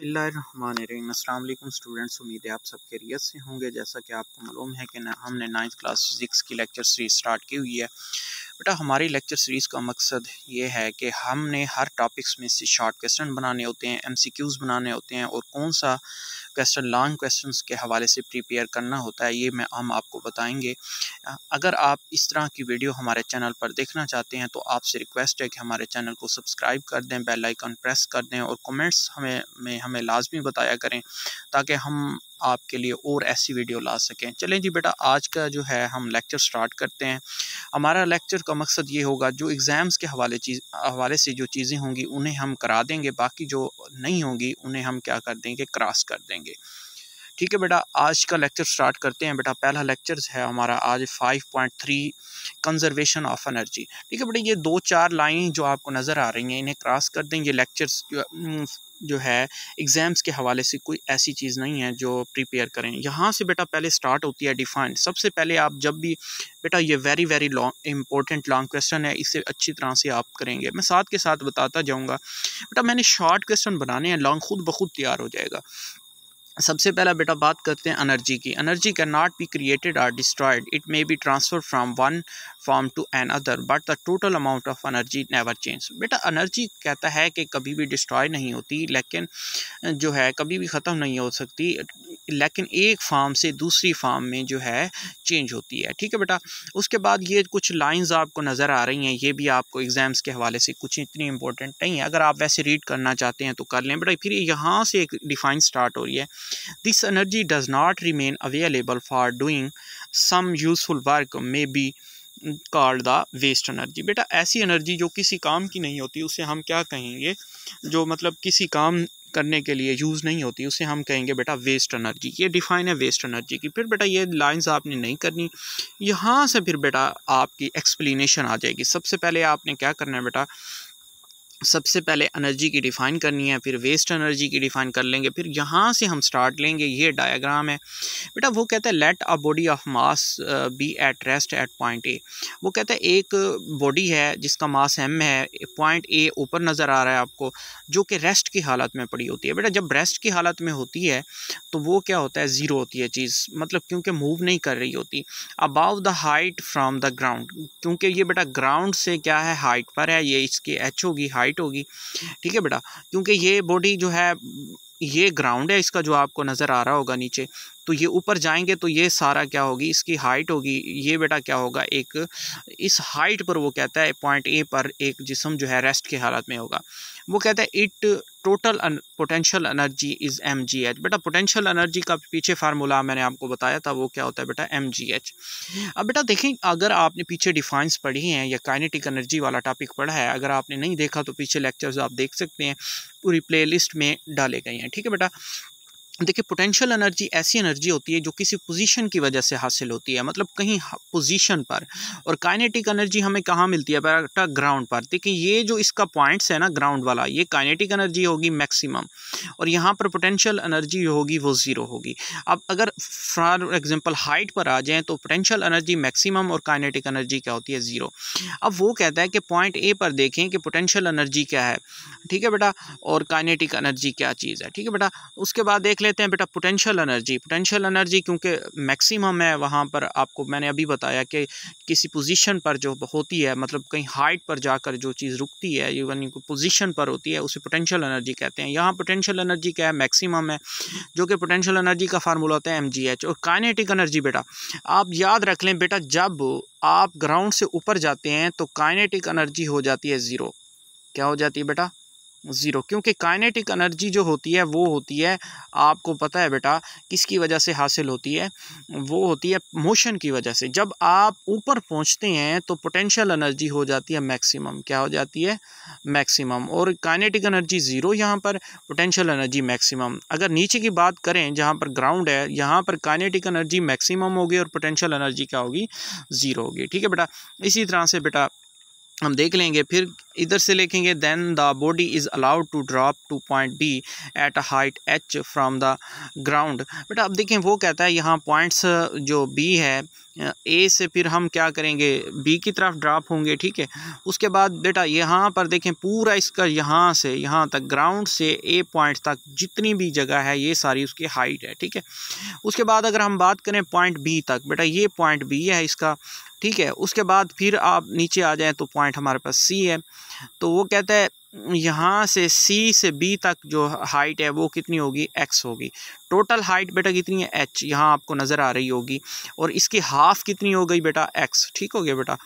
बिस्मिल्लाहिर्रहमानिर्रहीम। अस्सलाम वालेकुम स्टूडेंट्स, उम्मीद है आप सब खैरियत से होंगे। जैसा कि आपको मालूम है कि हमने 9th क्लास फिज़िक्स की लेक्चर सीरीज़ स्टार्ट की हुई है। बेटा हमारी लेक्चर सीरीज़ का मकसद ये है कि हमने हर टॉपिक्स में से शॉर्ट क्वेश्चन बनाने होते हैं, MCQs बनाने होते हैं और कौन सा क्वेश्चन लॉन्ग क्वेश्चंस के हवाले से प्रिपेयर करना होता है ये हम आपको बताएंगे। अगर आप इस तरह की वीडियो हमारे चैनल पर देखना चाहते हैं तो आपसे रिक्वेस्ट है कि हमारे चैनल को सब्सक्राइब कर दें, बेल आइकन प्रेस कर दें और कमेंट्स हमें लाजमी बताया करें ताकि हम आपके लिए और ऐसी वीडियो ला सकें। चलें जी बेटा, आज का जो है हम लेक्चर स्टार्ट करते हैं। हमारा लेक्चर का मकसद ये होगा, जो एग्ज़ाम्स के हवाले से जो चीज़ें होंगी उन्हें हम करा देंगे, बाकी जो नहीं होंगी उन्हें हम क्या कर देंगे, क्रॉस कर देंगे। ठीक है बेटा, आज का लेक्चर स्टार्ट करते हैं। बेटा पहला लेक्चर है हमारा आज 5.3 कंजर्वेशन ऑफ एनर्जी। ठीक है बेटा, ये 2-4 लाइन जो आपको नज़र आ रही हैं इन्हें क्रॉस कर दें। ये लेक्चर्स जो है एग्ज़ाम्स के हवाले से कोई ऐसी चीज़ नहीं है जो प्रिपेयर करें। यहाँ से बेटा पहले स्टार्ट होती है डिफाइन। सबसे पहले आप जब भी बेटा, ये very long important long question है, इसे अच्छी तरह से आप करेंगे। मैं साथ के साथ बताता जाऊँगा। बेटा मैंने शॉर्ट क्वेश्चन बनाने हैं, लॉन्ग खुद ब खुद तैयार हो जाएगा। सबसे पहला बेटा बात करते हैं एनर्जी की। Energy can not be created और destroyed, it may be transfer from one form to another but the total amount of energy never change. बेटा एनर्जी कहता है कि कभी भी डिस्ट्रॉय नहीं होती, लेकिन जो है कभी भी ख़त्म नहीं हो सकती, लेकिन एक फार्म से दूसरी फार्म में जो है चेंज होती है। ठीक है बेटा, उसके बाद ये कुछ लाइंस आपको नज़र आ रही हैं, ये भी आपको एग्ज़ाम्स के हवाले से कुछ इतनी इंपॉर्टेंट नहीं है। अगर आप वैसे रीड करना चाहते हैं तो कर लें। बेटा फिर यहाँ से एक डिफाइन स्टार्ट हो रही है। This energy does not remain available for doing some useful work may be called the waste energy। बेटा ऐसी एनर्जी जो किसी काम की नहीं होती उसे हम क्या कहेंगे, जो मतलब किसी काम करने के लिए यूज़ नहीं होती उसे हम कहेंगे बेटा वेस्ट एनर्जी। ये डिफाइन है वेस्ट एनर्जी की। फिर बेटा ये लाइंस आपने नहीं करनी, यहाँ से फिर बेटा आपकी एक्सप्लेनेशन आ जाएगी। सबसे पहले आपने क्या करना है बेटा, सबसे पहले एनर्जी की डिफ़ाइन करनी है, फिर वेस्ट एनर्जी की डिफ़ाइन कर लेंगे, फिर यहाँ से हम स्टार्ट लेंगे। ये डायग्राम है बेटा, वो कहता है let a body of mass be at rest at point A. वो कहता है एक बॉडी है जिसका मास m है, पॉइंट ए ऊपर नज़र आ रहा है आपको, जो कि रेस्ट की हालत में पड़ी होती है। बेटा जब रेस्ट की हालत में होती है तो वो क्या होता है, ज़ीरो होती है चीज़, मतलब क्योंकि मूव नहीं कर रही होती। Above the height from the ground, क्योंकि ये बेटा ग्राउंड से क्या है, हाइट पर है, ये इसकी h होगी, हाइट होगी। ठीक है बेटा, क्योंकि ये बॉडी जो है ये ग्राउंड है इसका, जो आपको नज़र आ रहा होगा नीचे, तो ये ऊपर जाएंगे तो ये सारा क्या होगी, इसकी हाइट होगी। ये बेटा क्या होगा, एक इस हाइट पर वो कहता है पॉइंट ए पर एक जिस्म जो है रेस्ट की हालत में होगा। वो कहता है it total potential energy is mgh। बेटा पोटेंशियल एनर्जी का पीछे फार्मूला मैंने आपको बताया था, वो क्या होता है बेटा, mgh। अब बेटा देखें, अगर आपने पीछे डिफाइंस पढ़ी हैं या काइनेटिक एनर्जी वाला टॉपिक पढ़ा है, अगर आपने नहीं देखा तो पीछे लेक्चर्स आप देख सकते हैं, पूरी प्लेलिस्ट में डाले गए हैं। ठीक है बेटा, देखिए पोटेंशियल एनर्जी ऐसी एनर्जी होती है जो किसी पोजीशन की वजह से हासिल होती है, मतलब कहीं पोजीशन पर। और काइनेटिक एनर्जी हमें कहाँ मिलती है बेटा, ग्राउंड पर। देखिए ये जो इसका पॉइंट्स है ना ग्राउंड वाला, ये काइनेटिक एनर्जी होगी मैक्सिमम, और यहाँ पर पोटेंशियल एनर्जी होगी वो ज़ीरो होगी। अब अगर फॉर एग्जांपल हाइट पर आ जाएँ तो पोटेंशियल एनर्जी मैक्सिमम और काइनेटिक एनर्जी क्या होती है, ज़ीरो। अब वो कहता है कि पॉइंट ए पर देखें कि पोटेंशियल एनर्जी क्या है। ठीक है बेटा, और काइनेटिक एनर्जी क्या चीज़ है। ठीक है बेटा, उसके बाद देख लेते हैं बेटा पोटेंशियल एनर्जी। पोटेंशियल एनर्जी क्योंकि मैक्सिमम है, वहाँ पर आपको मैंने अभी बताया कि किसी पोजीशन पर जो होती है, मतलब कहीं हाइट पर जाकर जो चीज़ रुकती है, इवन पोजीशन पर होती है, उसे पोटेंशियल एनर्जी कहते हैं। यहाँ पोटेंशियल एनर्जी क्या है, मैक्सिमम है, जो कि पोटेंशियल एनर्जी का फार्मूला होता है mgh। और काइनेटिक एनर्जी बेटा आप याद रख लें बेटा, जब आप ग्राउंड से ऊपर जाते हैं तो काइनेटिक एनर्जी हो जाती है ज़ीरो। क्या हो जाती है बेटा, ज़ीरो, क्योंकि काइनेटिक एनर्जी जो होती है वो होती है, आपको पता है बेटा किसकी वजह से हासिल होती है, वो होती है मोशन की वजह से। जब आप ऊपर पहुंचते हैं तो पोटेंशियल एनर्जी हो जाती है मैक्सिमम। क्या हो जाती है, मैक्सिमम। और काइनेटिक एनर्जी ज़ीरो, यहाँ पर पोटेंशियल एनर्जी मैक्सिमम। अगर नीचे की बात करें जहाँ पर ग्राउंड है, यहाँ पर काइनेटिक एनर्जी मैक्सिमम होगी और पोटेंशियल एनर्जी क्या होगी, ज़ीरो होगी। ठीक है बेटा, इसी तरह से बेटा हम देख लेंगे। फिर इधर से लिखेंगे then the body is allowed to drop to point B at a height H from the ground. बेटा अब देखें वो कहता है यहाँ पॉइंट्स जो बी है ए से फिर हम क्या करेंगे बी की तरफ ड्रॉप होंगे, ठीक है। उसके बाद बेटा यहाँ पर देखें पूरा इसका यहाँ से यहाँ तक ग्राउंड से ए पॉइंट तक जितनी भी जगह है ये सारी उसकी हाइट है, ठीक है। उसके बाद अगर हम बात करें पॉइंट बी तक, बेटा ये पॉइंट बी है इसका, ठीक है। उसके बाद फिर आप नीचे आ जाएं तो पॉइंट हमारे पास सी है। तो वो कहता है यहाँ से सी से बी तक जो हाइट है वो कितनी होगी, एक्स होगी। टोटल हाइट बेटा कितनी है, एच, यहाँ आपको नज़र आ रही होगी, और इसकी हाफ कितनी हो गई बेटा, एक्स, ठीक हो गया बेटा।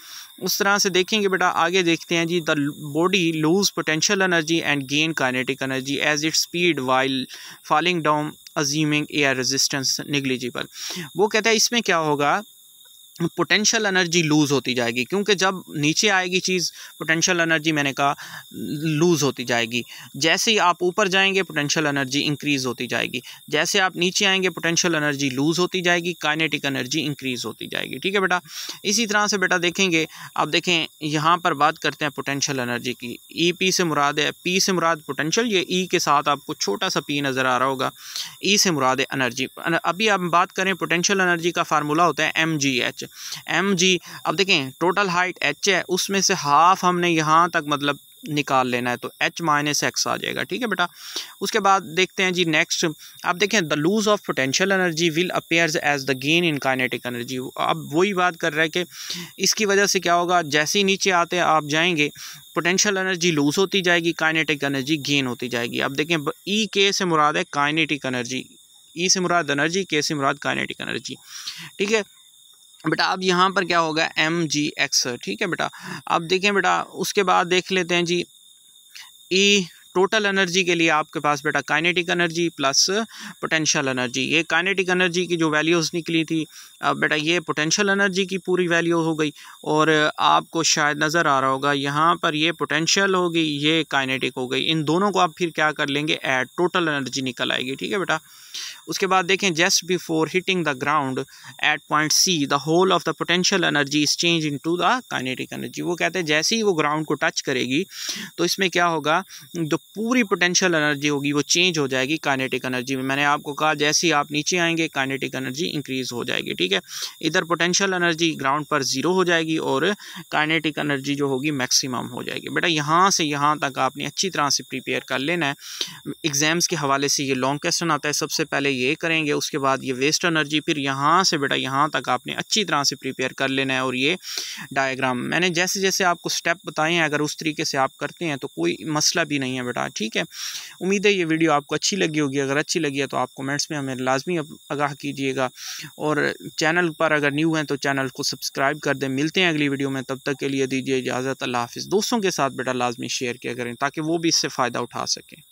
उस तरह से देखेंगे बेटा आगे देखते हैं जी। The body lose potential energy and gain kinetic energy as it speed while falling down assuming air resistance negligible. वो कहता है इसमें क्या होगा, पोटेंशियल एनर्जी लूज़ होती जाएगी, क्योंकि जब नीचे आएगी चीज़ पोटेंशियल एनर्जी मैंने कहा लूज़ होती जाएगी। जैसे ही आप ऊपर जाएंगे पोटेंशियल एनर्जी इंक्रीज़ होती जाएगी, जैसे आप नीचे आएंगे पोटेंशियल एनर्जी लूज़ होती जाएगी, काइनेटिक एनर्जी इंक्रीज़ होती जाएगी, ठीक है बेटा। इसी तरह से बेटा देखेंगे, आप देखें यहाँ पर बात करते हैं पोटेंशियल एनर्जी की। ई पी से मुराद है, पी से मुराद पोटेंशियल, ये ई के साथ आपको छोटा सा पी नज़र आ रहा होगा, ई से मुराद है एनर्जी। अभी आप बात करें पोटेंशियल एनर्जी का फार्मूला होता है mgh, mg। अब देखें टोटल हाइट h है, उसमें से हाफ हमने यहाँ तक मतलब निकाल लेना है, तो h माइनस एक्स आ जाएगा, ठीक है बेटा। उसके बाद देखते हैं जी नेक्स्ट, आप देखें the loss of potential energy will appears as the gain in kinetic energy. अब वही बात कर रहा है कि इसकी वजह से क्या होगा, जैसे ही नीचे आते आप जाएंगे पोटेंशियल एनर्जी लूज होती जाएगी, काइनेटिक एनर्जी गेन होती जाएगी। अब देखें ई के से मुराद है काइनेटिक एनर्जी, ई से मुराद एनर्जी, के से मुराद काइनेटिक एनर्जी, ठीक है बेटा। अब यहाँ पर क्या होगा, mgx, ठीक है बेटा। अब देखें बेटा उसके बाद देख लेते हैं जी ई टोटल एनर्जी के लिए आपके पास बेटा kinetic energy plus potential energy. ये काइनेटिक एनर्जी की जो वैल्यूज़ निकली थी, अब बेटा ये पोटेंशियल एनर्जी की पूरी वैल्यू हो गई, और आपको शायद नज़र आ रहा होगा यहाँ पर ये पोटेंशियल होगी, ये काइनेटिक हो गई। इन दोनों को आप फिर क्या कर लेंगे, ऐड, टोटल एनर्जी निकल आएगी, ठीक है बेटा। उसके बाद देखें just before hitting the ground at point C the whole of the potential energy is change into the kinetic energy. वो कहते हैं जैसे ही वो ग्राउंड को टच करेगी तो इसमें क्या होगा, जो पूरी पोटेंशियल एनर्जी होगी वो चेंज हो जाएगी काइनेटिक एनर्जी में। मैंने आपको कहा जैसे ही आप नीचे आएंगे काइनेटिक एनर्जी इंक्रीज हो जाएगी, ठीक है। इधर पोटेंशियल एनर्जी ग्राउंड पर ज़ीरो हो जाएगी और काइनेटिक एनर्जी जो होगी मैक्सिमम हो जाएगी। बेटा यहाँ से यहाँ तक आपने अच्छी तरह से प्रिपेयर कर लेना है। एग्जाम्स के हवाले से ये लॉन्ग क्वेश्चन आता है, सबसे पहले ये करेंगे, उसके बाद ये वेस्ट एनर्जी, फिर यहाँ से बेटा यहाँ तक आपने अच्छी तरह से प्रिपेयर कर लेना है। और ये डायग्राम मैंने जैसे जैसे आपको स्टेप बताए हैं, अगर उस तरीके से आप करते हैं तो कोई मसला भी नहीं है बेटा, ठीक है। उम्मीद है ये वीडियो आपको अच्छी लगी होगी। अगर अच्छी लगी है तो आप कमेंट्स में हमें लाजमी आगाह कीजिएगा, और चैनल पर अगर न्यू हैं तो चैनल को सब्सक्राइब कर दें। मिलते हैं अगली वीडियो में, तब तक के लिए दीजिए इजाज़त। अल्लाह हाफिज़। दोस्तों के साथ बेटा लाजमी शेयर किया करें ताकि वो भी इससे फ़ायदा उठा सकें।